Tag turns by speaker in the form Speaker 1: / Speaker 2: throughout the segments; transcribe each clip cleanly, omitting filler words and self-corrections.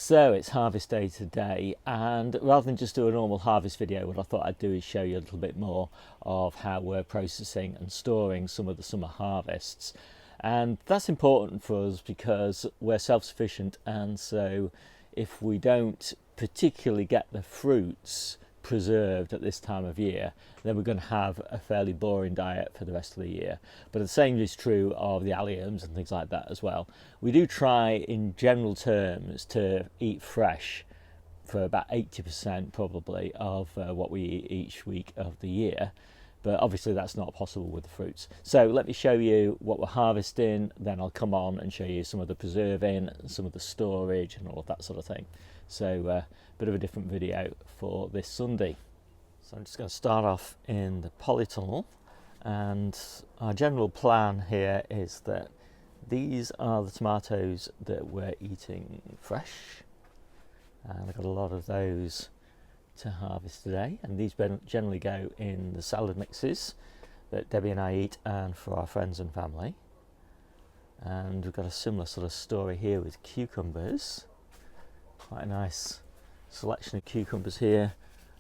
Speaker 1: So it's harvest day today, and rather than just do a normal harvest video, what I thought I'd do is show you a little bit more of how we're processing and storing some of the summer harvests. And that's important for us because we're self-sufficient, and so if we don't particularly get the fruits preserved at this time of year, then we're going to have a fairly boring diet for the rest of the year. But the same is true of the alliums and things like that as well. We do try in general terms to eat fresh for about 80% probably of what we eat each week of the year, but obviously that's not possible with the fruits. So let me show you what we're harvesting, then I'll come on and show you some of the preserving, some of the storage and all of that sort of thing. So a bit of a different video for this Sunday. So I'm just going to start off in the polytunnel, and our general plan here is that these are the tomatoes that we're eating fresh, and I've got a lot of those to harvest today, and these generally go in the salad mixes that Debbie and I eat and for our friends and family. And we've got a similar sort of story here with cucumbers. Quite a nice selection of cucumbers here,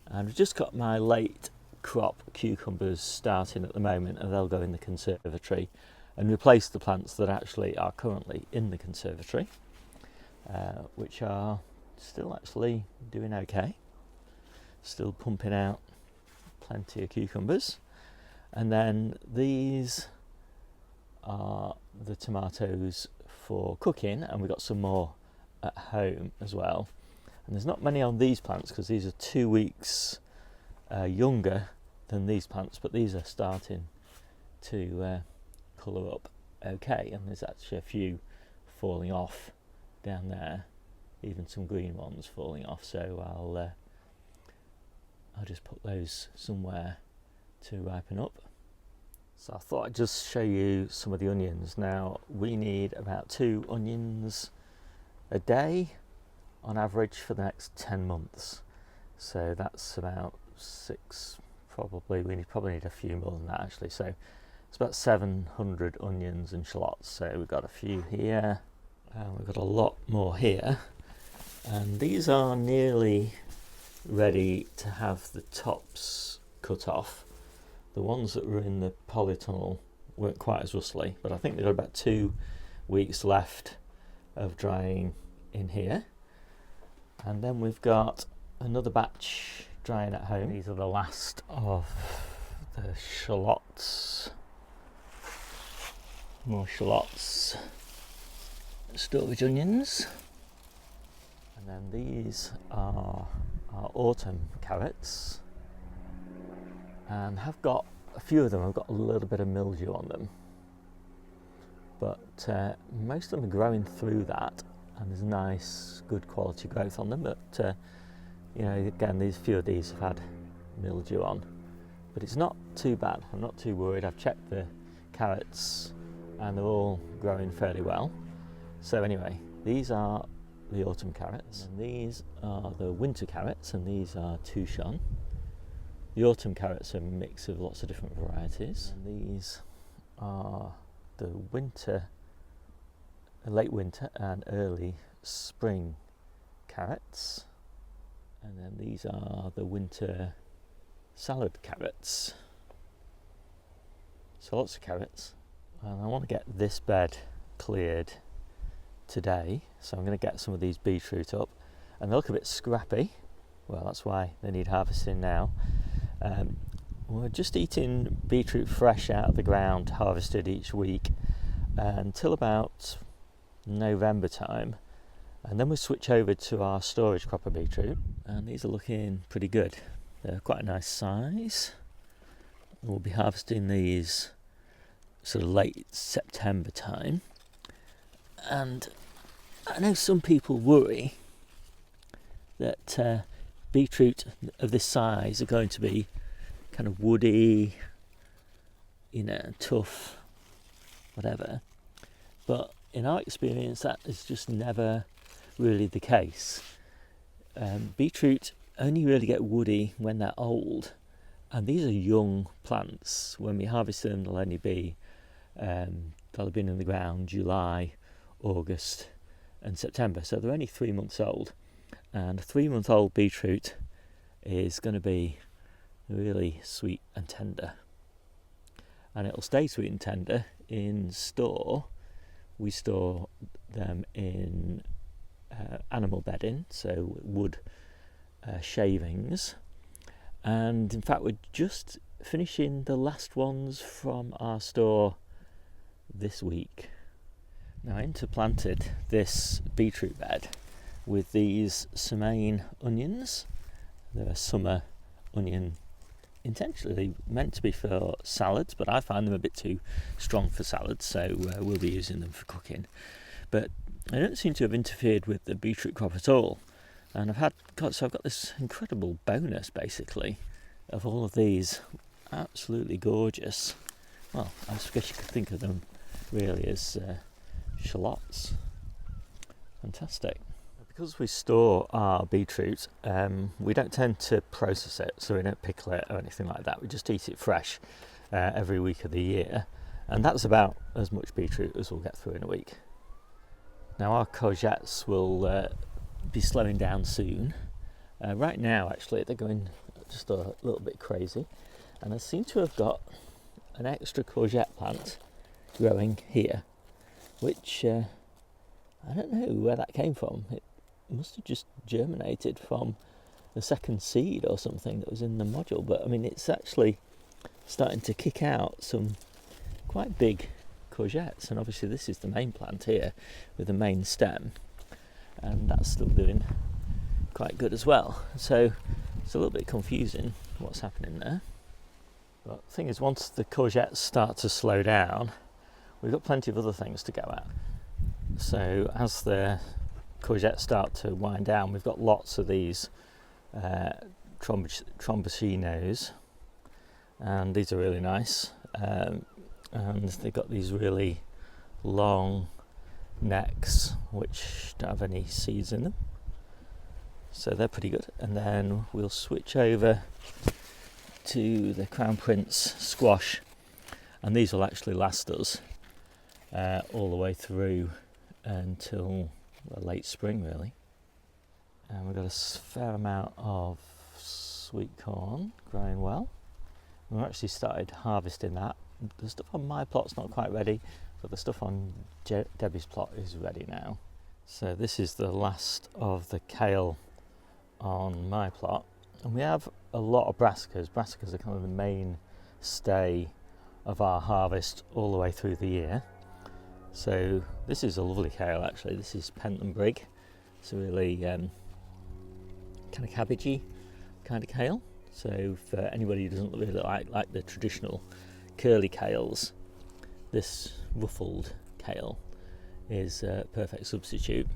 Speaker 1: and I've just got my late crop cucumbers starting at the moment, and they'll go in the conservatory and replace the plants that actually are currently in the conservatory, which are still actually doing okay, still pumping out plenty of cucumbers. And then these are the tomatoes for cooking, and we've got some more at home as well. And there's not many on these plants because these are 2 weeks younger than these plants, but these are starting to colour up okay, and there's actually a few falling off down there, even some green ones falling off, so I'll just put those somewhere to ripen up. So I thought I'd just show you some of the onions. Now we need about 2 onions a day on average for the next 10 months. So that's about 6, probably. We probably need a few more than that actually. So it's about 700 onions and shallots. So we've got a few here, and we've got a lot more here. And these are nearly ready to have the tops cut off. The ones that were in the polytunnel weren't quite as rustly, but I think they've got about 2 weeks left of drying in here. And then we've got another batch drying at home. These are the last of the shallots. More shallots, storage onions. And then these are our autumn carrots, and have got a few of them have got a little bit of mildew on them, but most of them are growing through that, and there's nice good quality growth on them. But you know, again, these few of these have had mildew on, but it's not too bad. I'm not too worried. I've checked the carrots and they're all growing fairly well. So anyway, these are the autumn carrots, and these are the winter carrots, and these are touchon. The autumn carrots are a mix of lots of different varieties, and these are the winter, late winter and early spring carrots, and then these are the winter salad carrots. So lots of carrots, and I want to get this bed cleared today, so I'm going to get some of these beetroot up, and they look a bit scrappy. Well, that's why they need harvesting now. We're just eating beetroot fresh out of the ground, harvested each week until about November time, and then we switch over to our storage crop of beetroot, and these are looking pretty good. They're quite a nice size. We'll be harvesting these sort of late September time. And I know some people worry that beetroot of this size are going to be kind of woody, you know, tough, whatever. But in our experience, that is just never really the case. Beetroot only really get woody when they're old, and these are young plants. When we harvest them, they'll only be they'll have been in the ground July, August, and September, so they're only 3 months old. And a 3-month-old beetroot is going to be really sweet and tender, and it'll stay sweet and tender in store. We store them in animal bedding, so wood shavings, and in fact we're just finishing the last ones from our store this week. Now I interplanted this beetroot bed with these St Annes onions. They're a summer onion, intentionally meant to be for salads, but I find them a bit too strong for salads, so we'll be using them for cooking. But they don't seem to have interfered with the beetroot crop at all. And I've got this incredible bonus, basically, of all of these absolutely gorgeous, well, I guess you could think of them really as shallots. Fantastic. Because we store our beetroot, we don't tend to process it, so we don't pickle it or anything like that. We just eat it fresh every week of the year, and that's about as much beetroot as we'll get through in a week. Now our courgettes will be slowing down soon. Right now, actually, they're going just a little bit crazy, and I seem to have got an extra courgette plant growing here, which I don't know where that came from. It must have just germinated from the second seed or something that was in the module, but I mean it's actually starting to kick out some quite big courgettes, and obviously this is the main plant here with the main stem, and that's still doing quite good as well. So it's a little bit confusing what's happening there, but the thing is, once the courgettes start to slow down, we've got plenty of other things to go at. So as the courgettes start to wind down, we've got lots of these tromboncinos, and these are really nice, and they've got these really long necks which don't have any seeds in them, so they're pretty good. And then we'll switch over to the Crown Prince squash, and these will actually last us all the way through until late spring really. And we've got a fair amount of sweet corn growing well. We've actually started harvesting that. The stuff on my plot's not quite ready, but the stuff on Debbie's plot is ready now. So this is the last of the kale on my plot, and we have a lot of brassicas. Brassicas are kind of the mainstay of our harvest all the way through the year. So this is a lovely kale actually. This is Pentland Brig. It's a really kind of cabbagey kind of kale. So for anybody who doesn't really like the traditional curly kales, this ruffled kale is a perfect substitute.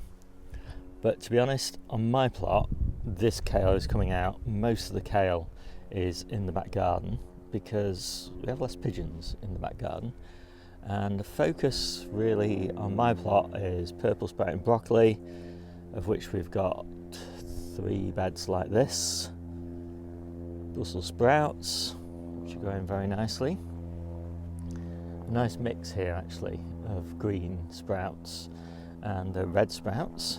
Speaker 1: But to be honest, on my plot, this kale is coming out. Most of the kale is in the back garden because we have less pigeons in the back garden. And the focus really on my plot is purple sprouting broccoli, of which we've got 3 beds like this, Brussels sprouts, which are growing very nicely. A nice mix here actually of green sprouts and the red sprouts.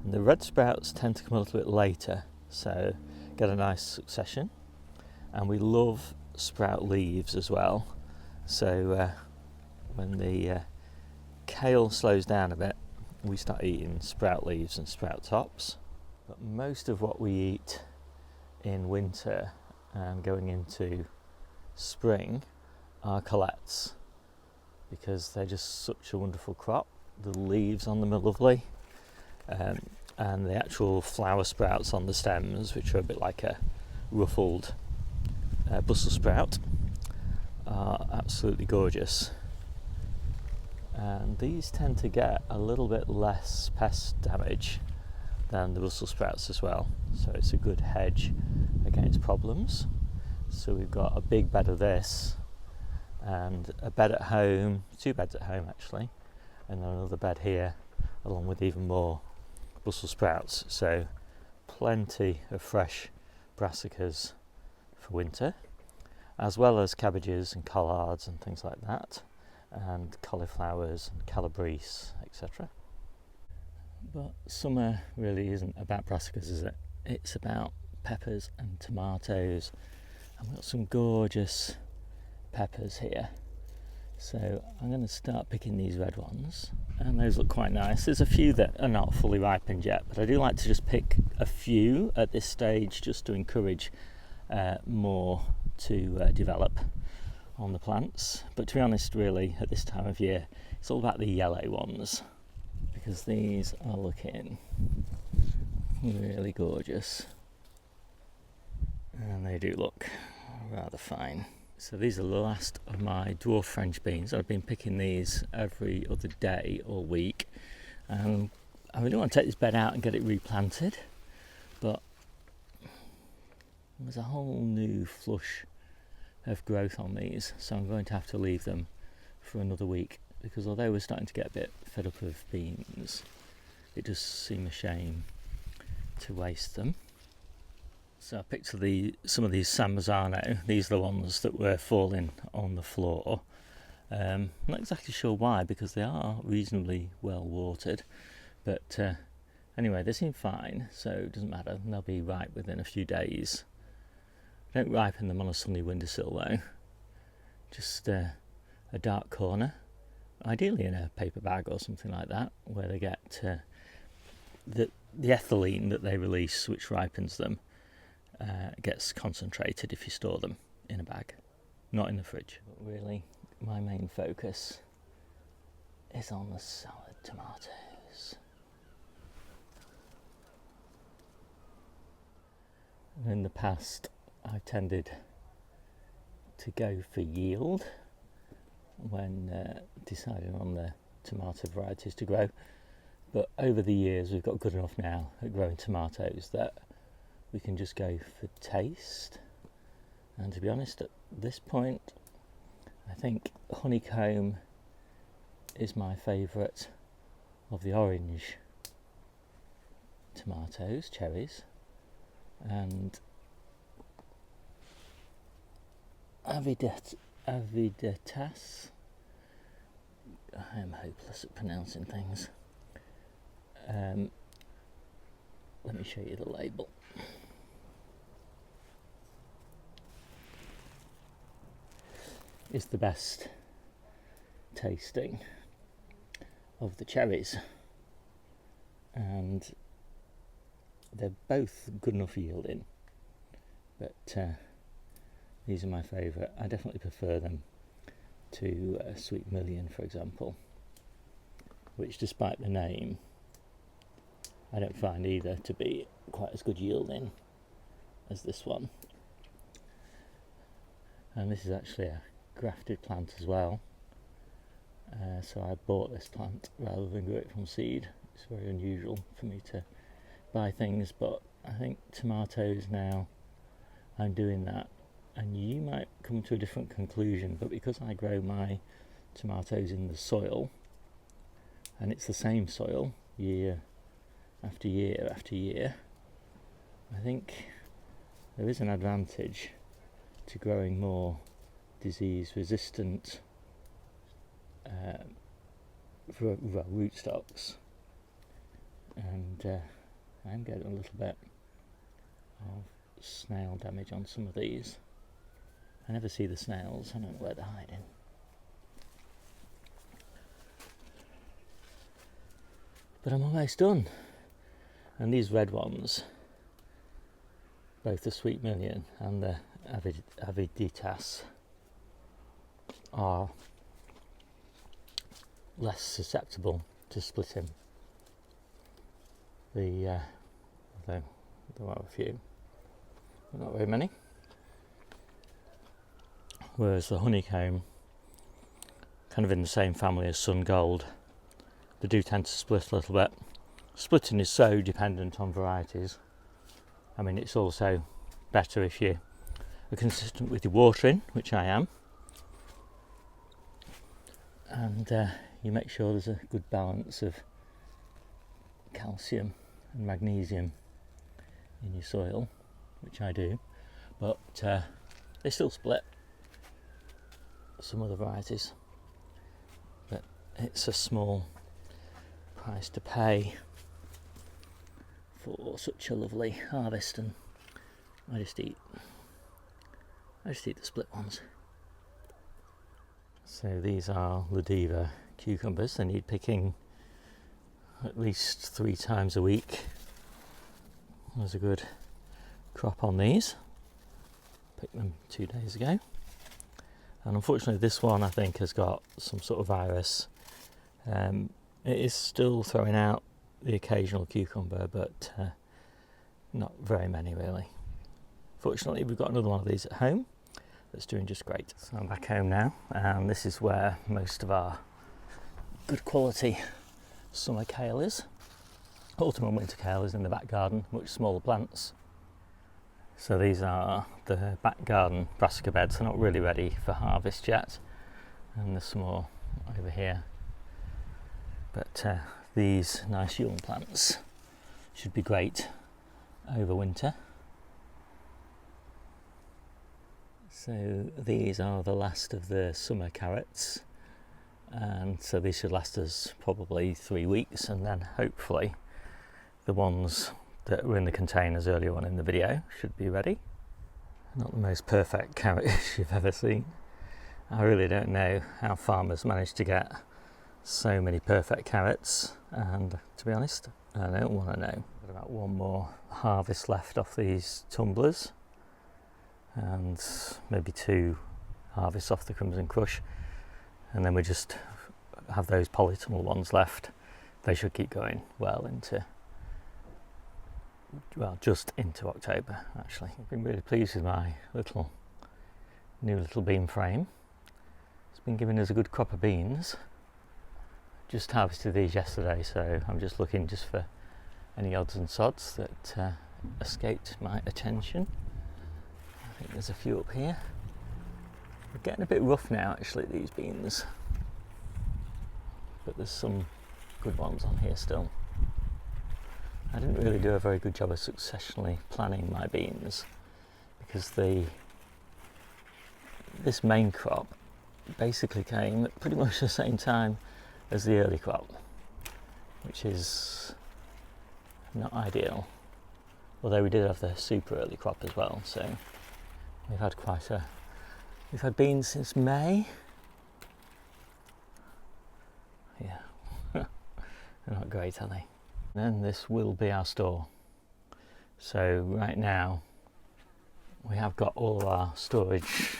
Speaker 1: And the red sprouts tend to come a little bit later, so get a nice succession. And we love sprout leaves as well, so when the kale slows down a bit, we start eating sprout leaves and sprout tops. But most of what we eat in winter and going into spring are courgettes, because they're just such a wonderful crop. The leaves on them are lovely, and the actual flower sprouts on the stems, which are a bit like a ruffled Brussels sprout, are absolutely gorgeous. And these tend to get a little bit less pest damage than the Brussels sprouts as well, so it's a good hedge against problems. So we've got a big bed of this, and a bed at home, 2 beds at home actually, and then another bed here, along with even more Brussels sprouts. So plenty of fresh brassicas for winter, as well as cabbages and collards and things like that, and cauliflowers and calabrese, etc. But summer really isn't about brassicas, is it? It's about peppers and tomatoes, and we've got some gorgeous peppers here. So I'm going to start picking these red ones, and those look quite nice. There's a few that are not fully ripened yet, but I do like to just pick a few at this stage just to encourage more to develop on the plants. But to be honest, really, at this time of year, it's all about the yellow ones, because these are looking really gorgeous, and they do look rather fine. So these are the last of my dwarf French beans. I've been picking these every other day all week, and I really want to take this bed out and get it replanted, but there's a whole new flush of growth on these, so I'm going to have to leave them for another week, because although we're starting to get a bit fed up of beans, it does seem a shame to waste them. So I picked some of these San Marzano. These are the ones that were falling on the floor. I'm not exactly sure why, because they are reasonably well watered, but anyway, they seem fine, so it doesn't matter. They'll be ripe within a few days. I don't ripen them on a sunny windowsill though, just a dark corner, ideally in a paper bag or something like that, where they get the ethylene that they release, which ripens them, gets concentrated if you store them in a bag, not in the fridge. But really, my main focus is on the salad tomatoes. In the past, I've tended to go for yield when deciding on the tomato varieties to grow, but over the years we've got good enough now at growing tomatoes that we can just go for taste. And to be honest, at this point, I think honeycomb is my favourite of the orange tomatoes, cherries, and aviditas. I am hopeless at pronouncing things. Let me show you the label. Is the best tasting of the cherries, and they're both good enough yielding, but these are my favourite. I definitely prefer them to Sweet Million, for example, which, despite the name, I don't find either to be quite as good yielding as this one. And this is actually a grafted plant as well, so I bought this plant rather than grow it from seed. It's very unusual for me to buy things, but I think tomatoes now I'm doing that, and you might come to a different conclusion, but because I grow my tomatoes in the soil, and it's the same soil year after year after year, I think there is an advantage to growing more disease resistant rootstocks, and I'm getting a little bit of snail damage on some of these. I never see the snails, I don't know where they're hiding. But I'm almost done. And these red ones, both the Sweet Million and the aviditas, are less susceptible to splitting. Although there are a few, but not very many. Whereas the honeycomb, kind of in the same family as sun gold, they do tend to split a little bit. Splitting is so dependent on varieties. I mean, it's also better if you are consistent with your watering, which I am, and you make sure there's a good balance of calcium and magnesium in your soil, which I do, but they still split, some of the varieties, but it's a small price to pay for such a lovely harvest, and I just eat the split ones. So these are Lytham cucumbers. They need picking at least 3 times a week. There's a good crop on these. Picked them 2 days ago. And unfortunately this one I think has got some sort of virus. It is still throwing out the occasional cucumber, but not very many really. Fortunately we've got another one of these at home that's doing just great. So I'm back home now, and this is where most of our good quality summer kale is. Autumn and winter kale is in the back garden, much smaller plants. So these are the back garden brassica beds. They're not really ready for harvest yet, and there's some more over here. But these nice young plants should be great over winter. So these are the last of the summer carrots, and so these should last us probably 3 weeks, and then hopefully the ones that were in the containers earlier on in the video should be ready. Not the most perfect carrot you've ever seen. I really don't know how farmers manage to get so many perfect carrots, and to be honest, I don't want to know. Got about 1 more harvest left off these tumblers, and maybe 2 harvests off the Crimson Crush, and then we just have those polytunnel ones left. They should keep going well into, well, just into October actually. I've been really pleased with my new little bean frame. It's been giving us a good crop of beans. Just harvested these yesterday, so I'm just looking just for any odds and sods that escaped my attention. I think there's a few up here. They're getting a bit rough now actually, these beans, but there's some good ones on here still. I didn't really do a very good job of successionally planting my beans, because this main crop basically came at pretty much the same time as the early crop, which is not ideal. Although we did have the super early crop as well, so we've had beans since May. Yeah, they're not great, are they? Then this will be our store. So right now we have got all of our storage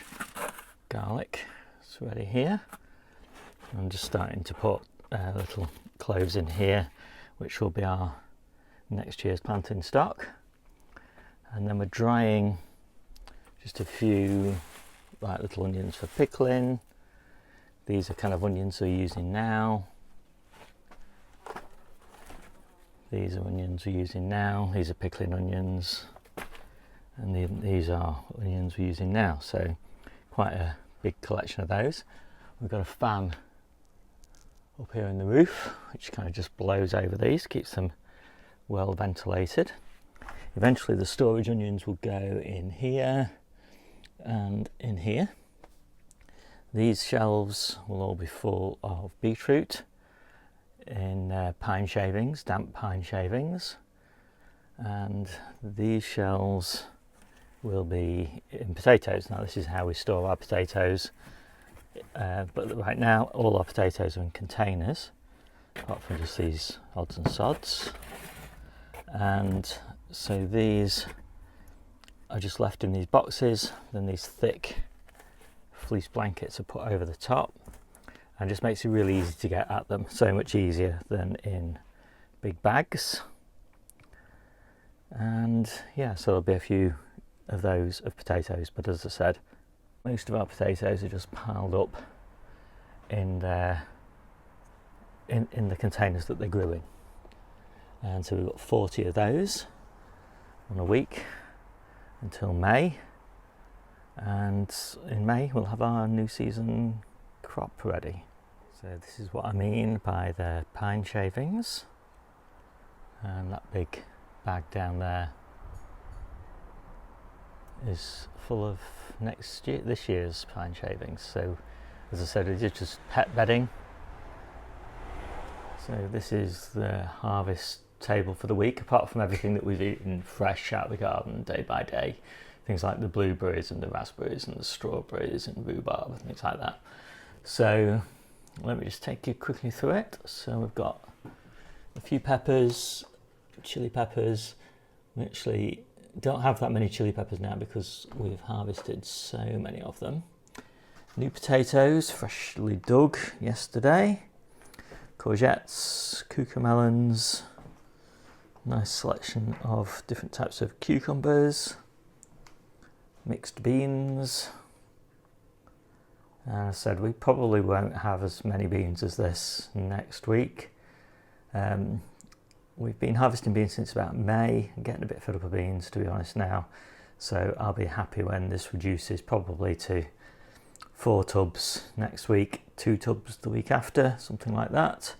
Speaker 1: garlic. It's ready here. I'm just starting to put little cloves in here, which will be our next year's planting stock. And then we're drying just a few like little onions for pickling. These are kind of onions we're using now. These are onions we're using now. These are pickling onions, and these are onions we're using now. So quite a big collection of those. We've got a fan up here in the roof, which kind of just blows over these, keeps them well ventilated. Eventually the storage onions will go in here and in here. These shelves will all be full of beetroot in pine shavings, damp pine shavings, and these shelves will be in potatoes. Now this is how we store our potatoes, but right now all our potatoes are in containers, apart from just these odds and sods. And so these are just left in these boxes, then these thick fleece blankets are put over the top, and just makes it really easy to get at them, so much easier than in big bags. And yeah, so there'll be a few of those of potatoes, but as I said, most of our potatoes are just piled up in the containers that they grew in. And so we've got 40 of those on a week until May, and in May we'll have our new season crop ready. So this is what I mean by the pine shavings, and that big bag down there is full of this year's pine shavings. So as I said, it's just pet bedding. So this is the harvest table for the week, apart from everything that we've eaten fresh out of the garden day by day. Things like the blueberries and the raspberries and the strawberries and rhubarb and things like that. So let me just take you quickly through it. So we've got a few peppers, chili peppers. We actually don't have that many chili peppers now because we've harvested so many of them. New potatoes, freshly dug yesterday. Courgettes, cucamelons, nice selection of different types of cucumbers, mixed beans. And I said we probably won't have as many beans as this next week. We've been harvesting beans since about May. I'm getting a bit fed up of beans, to be honest, now. So I'll be happy when this reduces probably to 4 tubs next week, 2 tubs the week after, something like that.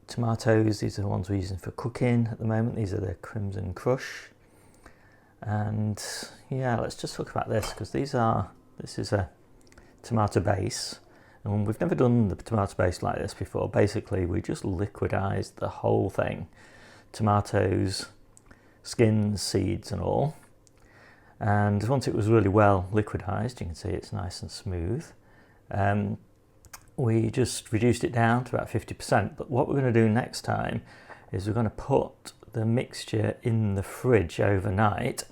Speaker 1: Tomatoes, these are the ones we're using for cooking at the moment. These are the Crimson Crush. And yeah, let's just talk about this, because this is a tomato base. And we've never done the tomato base like this before. Basically, we just liquidized the whole thing. Tomatoes, skins, seeds and all. And once it was really well liquidized, you can see it's nice and smooth. We just reduced it down to about 50%. But what we're going to do next time is we're going to put the mixture in the fridge overnight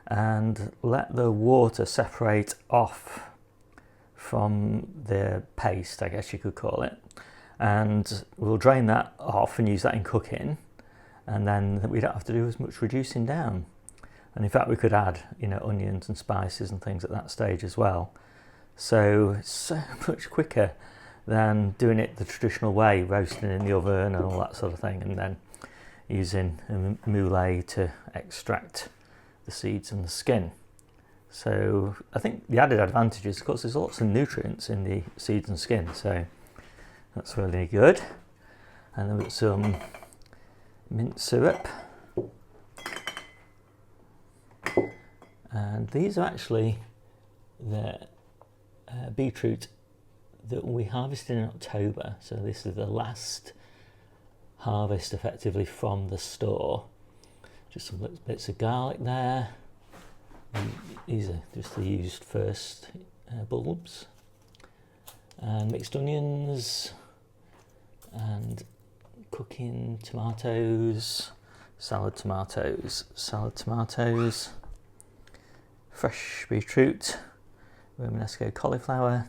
Speaker 1: and let the water separate off from the paste, I guess you could call it, and we'll drain that off and use that in cooking, and then we don't have to do as much reducing down. And in fact we could add, you know, onions and spices and things at that stage as well. So it's so much quicker than doing it the traditional way, roasting in the oven and all that sort of thing, and then using a moulay to extract the seeds and the skin. So I think the added advantage is, of course, there's lots of nutrients in the seeds and skin, so that's really good. And then we've got some mint syrup. And these are actually the beetroot that we harvested in October. So this is the last harvest effectively from the store. Just some little bits of garlic there. These are just the used first bulbs, and mixed onions, and cooking tomatoes, salad tomatoes, fresh beetroot, Romanesco cauliflower,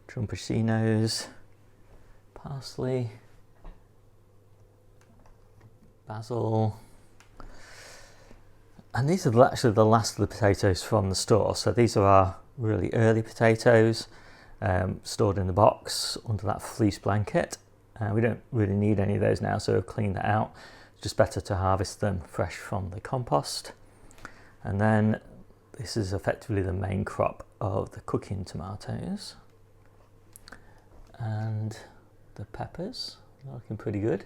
Speaker 1: trumpicinos, parsley, basil. And these are actually the last of the potatoes from the store. So these are our really early potatoes, stored in the box under that fleece blanket. We don't really need any of those now, so we've cleaned that out. It's just better to harvest them fresh from the compost. And then this is effectively the main crop of the cooking tomatoes. And the peppers are looking pretty good.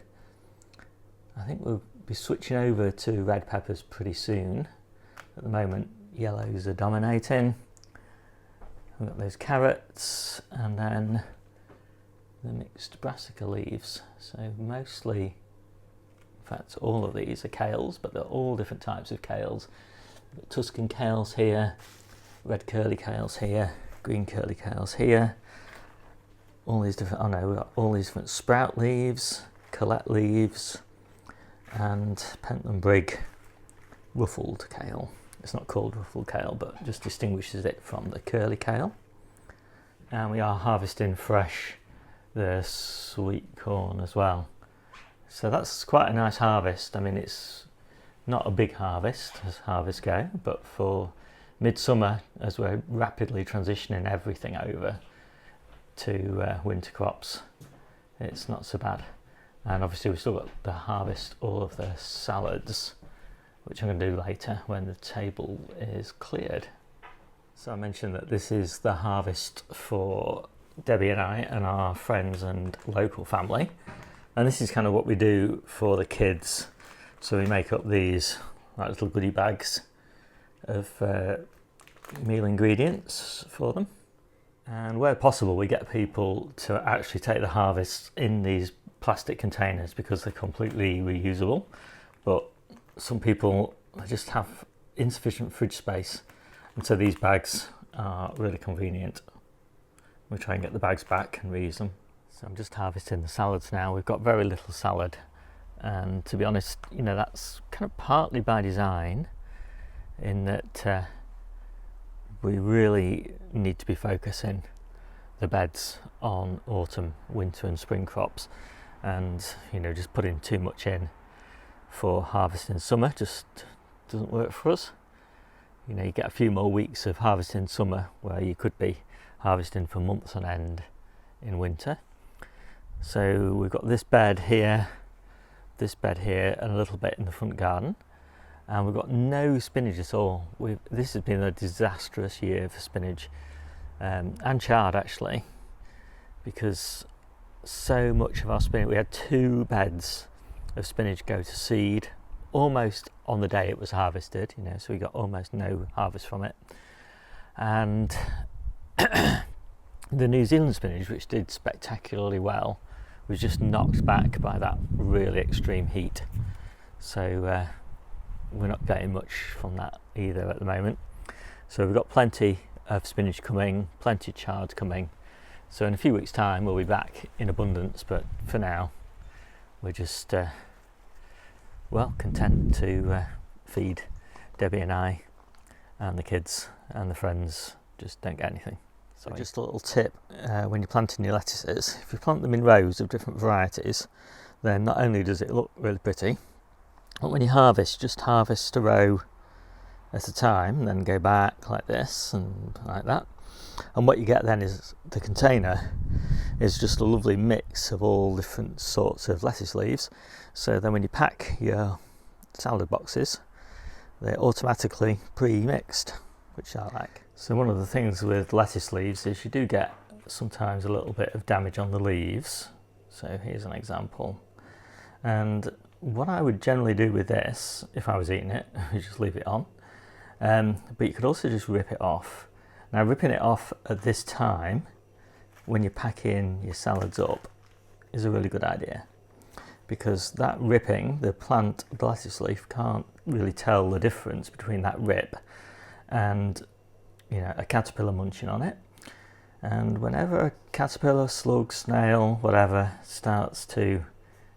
Speaker 1: I think we'll be switching over to red peppers pretty soon. At the moment, yellows are dominating. We've got those carrots, and then the mixed brassica leaves. So mostly, in fact, all of these are kales, but they're all different types of kales. We've got Tuscan kales here, red curly kales here, green curly kales here. All these different, we've got all these different sprout leaves, colette leaves, and Pentland Brigg ruffled kale. It's not called ruffled kale, but just distinguishes it from the curly kale. And we are harvesting fresh the sweet corn as well. So that's quite a nice harvest. I mean, it's not a big harvest as harvests go, but for midsummer, as we're rapidly transitioning everything over to winter crops, it's not so bad. And obviously we've still got to harvest all of the salads, which I'm going to do later when the table is cleared. So I mentioned that this is the harvest for Debbie and I and our friends and local family. And this is kind of what we do for the kids. So we make up these like little goodie bags of meal ingredients for them. And where possible, we get people to actually take the harvest in these plastic containers because they're completely reusable, but some people just have insufficient fridge space, and so these bags are really convenient. We try and get the bags back and reuse them. So I'm just harvesting the salads now. We've got very little salad, and to be honest, you know, that's kind of partly by design, in that we really need to be focusing the beds on autumn, winter and spring crops, and you know, just putting too much in for harvesting summer just doesn't work for us. You know, you get a few more weeks of harvesting summer where you could be harvesting for months on end in winter. So we've got this bed here, and a little bit in the front garden, and we've got no spinach at all. This has been a disastrous year for spinach, and chard actually, because so much of our spinach, we had 2 beds of spinach go to seed almost on the day it was harvested, you know, so we got almost no harvest from it. And the New Zealand spinach, which did spectacularly well, was just knocked back by that really extreme heat. So we're not getting much from that either at the moment. So we've got plenty of spinach coming, plenty of chard coming. So in a few weeks' time we'll be back in abundance, but for now we're just well, content to feed Debbie and I and the kids, and the friends just don't get anything. So just a little tip, when you're planting your lettuces, if you plant them in rows of different varieties, then not only does it look really pretty, but when you harvest, just harvest a row at a time, and then go back like this and like that. And what you get then is the container is just a lovely mix of all different sorts of lettuce leaves. So then when you pack your salad boxes, they're automatically pre-mixed, which I like. So one of the things with lettuce leaves is you do get sometimes a little bit of damage on the leaves. So here's an example. And what I would generally do with this, if I was eating it, is just leave it on. But you could also just rip it off. Now, ripping it off at this time, when you're packing your salads up, is a really good idea, because that ripping, the lettuce leaf can't really tell the difference between that rip and, you know, a caterpillar munching on it. And whenever a caterpillar, slug, snail, whatever, starts to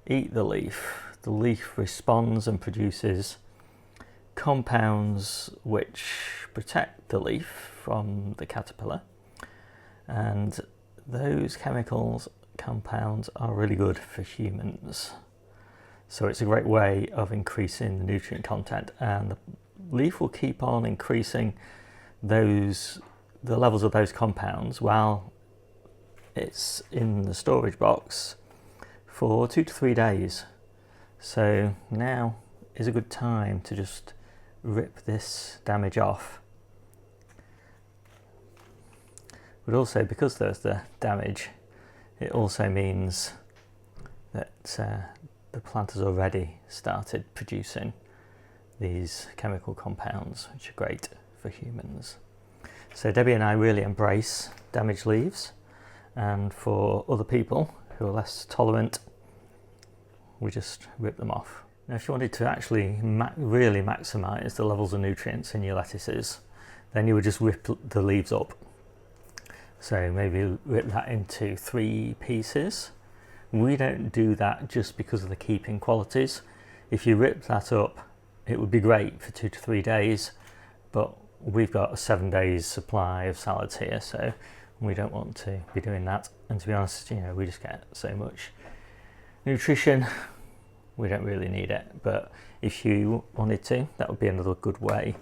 Speaker 1: eat the leaf responds and produces compounds which protect the leaf from the caterpillar, and those compounds are really good for humans. So it's a great way of increasing the nutrient content, and the leaf will keep on increasing the levels of those compounds while it's in the storage box for 2 to 3 days. So now is a good time to just rip this damage off. But also, because there's the damage, it also means that the plant has already started producing these chemical compounds, which are great for humans. So Debbie and I really embrace damaged leaves, and for other people who are less tolerant, we just rip them off. Now, if you wanted to actually really maximise the levels of nutrients in your lettuces, then you would just rip the leaves up. So maybe rip that into 3 pieces. We don't do that just because of the keeping qualities. If you rip that up, it would be great for 2 to 3 days, but we've got a 7 days supply of salads here, so we don't want to be doing that. And to be honest, you know, we just get so much nutrition, we don't really need it. But if you wanted to, that would be another good way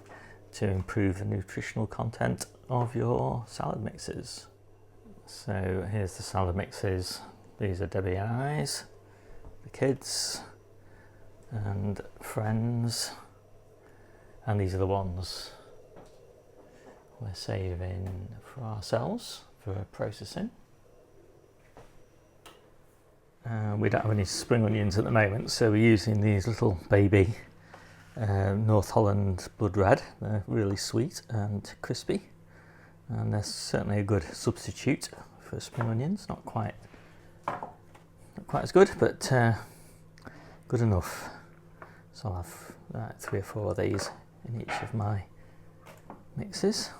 Speaker 1: to improve the nutritional content of your salad mixes. So here's the salad mixes. These are Debbie and I's, the kids and friends, and these are the ones we're saving for ourselves for processing. We don't have any spring onions at the moment, so we're using these little baby North Holland Blood Red. They're really sweet and crispy, and they're certainly a good substitute for spring onions. Not quite Not quite as good, but good enough. So I'll have 3 or 4 of these in each of my mixes.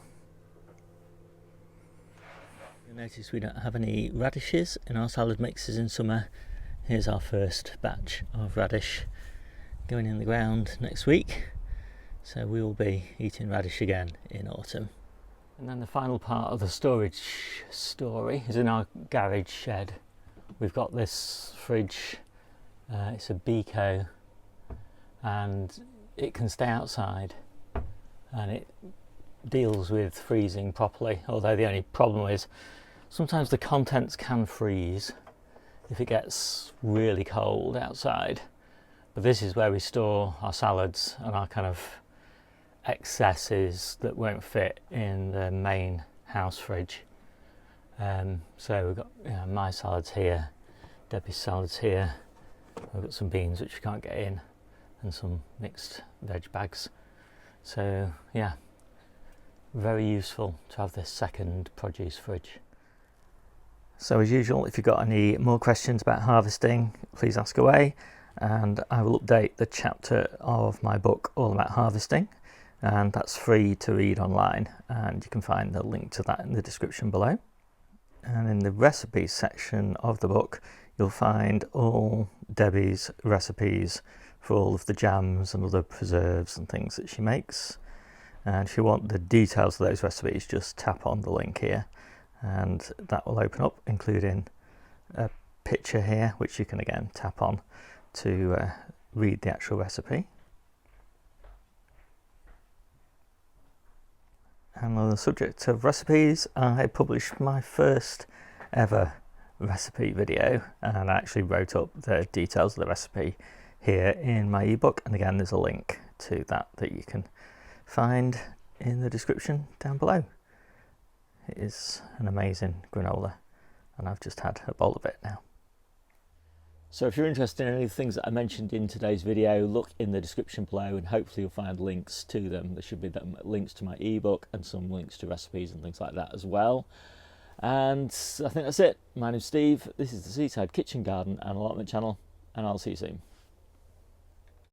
Speaker 1: You'll notice we don't have any radishes in our salad mixes in summer. Here's our first batch of radish going in the ground next week. So we will be eating radish again in autumn. And then the final part of the storage story is in our garage shed. We've got this fridge, it's a Beco, and it can stay outside and it deals with freezing properly, although the only problem is sometimes the contents can freeze if it gets really cold outside. But this is where we store our salads and our kind of excesses that won't fit in the main house fridge. So we've got my salads here, Debbie's salads here, we've got some beans which we can't get in, and some mixed veg bags. So yeah, very useful to have this second produce fridge. So as usual, if you've got any more questions about harvesting, please ask away, and I will update the chapter of my book all about harvesting, and that's free to read online, and you can find the link to that in the description below. And in the recipes section of the book, you'll find all Debbie's recipes for all of the jams and other preserves and things that she makes. And if you want the details of those recipes, just tap on the link here and that will open up, including a picture here, which you can again tap on to read the actual recipe. And on the subject of recipes, I published my first ever recipe video, and I actually wrote up the details of the recipe here in my ebook, and again there's a link to that you can find in the description down below. It is an amazing granola, and I've just had a bowl of it now. So if you're interested in any of the things that I mentioned in today's video, look in the description below and hopefully you'll find links to them. There should be links to my ebook and some links to recipes and things like that as well. And I think that's it. My name's Steve, this is the Seaside Kitchen Garden and Allotment channel, and I'll see you soon.